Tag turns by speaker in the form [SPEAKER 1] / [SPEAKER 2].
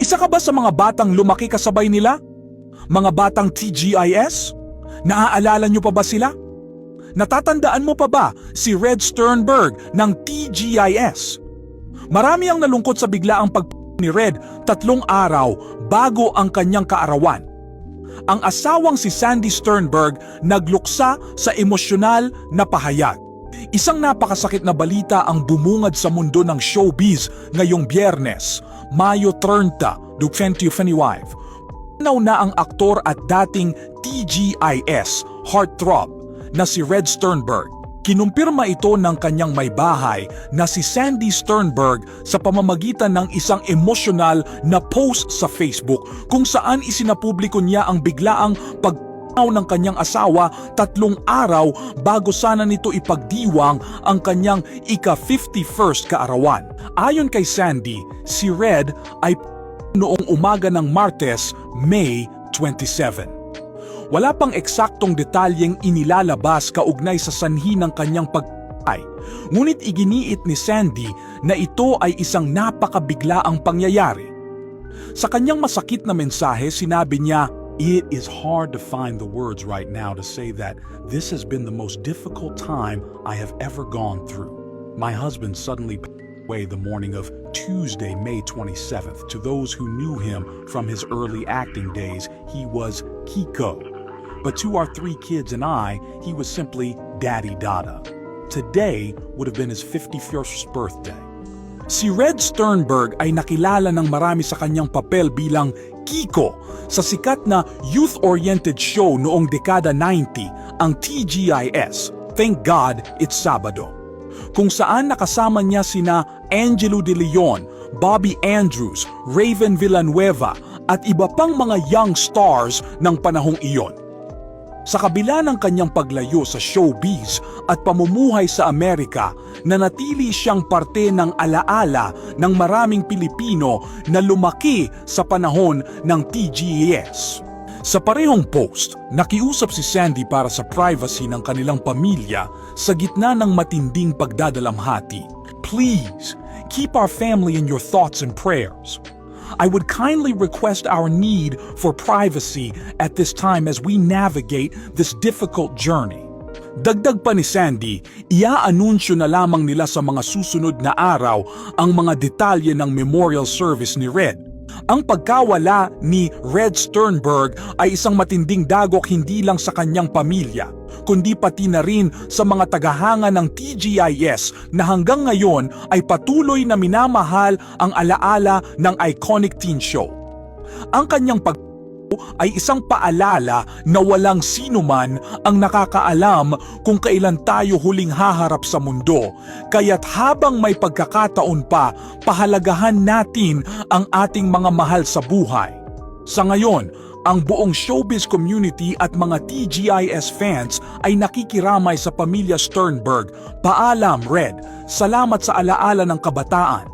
[SPEAKER 1] Isa ka ba sa mga batang lumaki kasabay nila? Mga batang TGIS? Naaalala niyo pa ba sila? Natatandaan mo pa ba si Red Sternberg ng TGIS? Marami ang nalungkot sa biglaang ni Red 3 araw bago ang kanyang kaarawan. Ang asawang si Sandy Sternberg nagluksa sa emosyonal na pahayag. Isang napakasakit na balita ang bumungad sa mundo ng showbiz ngayong Biyernes, Mayo 30, 2025. Panaw na ang aktor at dating TGIS heartthrob na si Red Sternberg. Kinumpirma ito ng kanyang may bahay na si Sandy Sternberg sa pamamagitan ng isang emosyonal na post sa Facebook kung saan isinapubliko niya ang biglaang pagpanaw ng kanyang asawa 3 araw bago sana nito ipagdiwang ang kanyang ika-51st kaarawan. Ayon kay Sandy, si Red ay noong umaga ng Martes, May 27. Wala pang eksaktong detalyeng inilalabas kaugnay sa sanhi ng kanyang pagpatay. Ngunit iginiit ni Sandy na ito ay isang napakabiglaang pangyayari. Sa kanyang masakit na mensahe, sinabi niya, "It is hard to find the words right now to say that this has been the most difficult time I have ever gone through. My husband suddenly passed away the morning of Tuesday, May 27th. To those who knew him from his early acting days, he was Kiko. But to our 3 kids and I, he was simply Daddy Dada. Today would have been his 51st birthday." Si Red Sternberg ay nakilala ng marami sa kanyang papel bilang Kiko sa sikat na youth-oriented show noong dekada 90, ang TGIS, Thank God It's Sabado, kung saan nakasama niya sina Angelo De Leon, Bobby Andrews, Raven Villanueva at iba pang mga young stars ng panahong iyon. Sa kabila ng kanyang paglayo sa showbiz at pamumuhay sa Amerika, nanatili siyang parte ng alaala ng maraming Pilipino na lumaki sa panahon ng TGIS. Sa parehong post, nakiusap si Sandy para sa privacy ng kanilang pamilya sa gitna ng matinding pagdadalamhati. "Please, keep our family in your thoughts and prayers. I would kindly request our need for privacy at this time as we navigate this difficult journey." Dagdag pa ni Sandy, iaanunsyo na lamang nila sa mga susunod na araw ang mga detalye ng memorial service ni Red. Ang pagkawala ni Red Sternberg ay isang matinding dagok hindi lang sa kanyang pamilya, kundi pati na rin sa mga tagahanga ng TGIS na hanggang ngayon ay patuloy na minamahal ang alaala ng iconic teen show. Ang kanyang ay isang paalala na walang sinuman ang nakakaalam kung kailan tayo huling haharap sa mundo. Kaya't habang may pagkakataon pa, pahalagahan natin ang ating mga mahal sa buhay. Sa ngayon, ang buong showbiz community at mga TGIS fans ay nakikiramay sa pamilya Sternberg. Paalam, Red. Salamat sa alaala ng kabataan.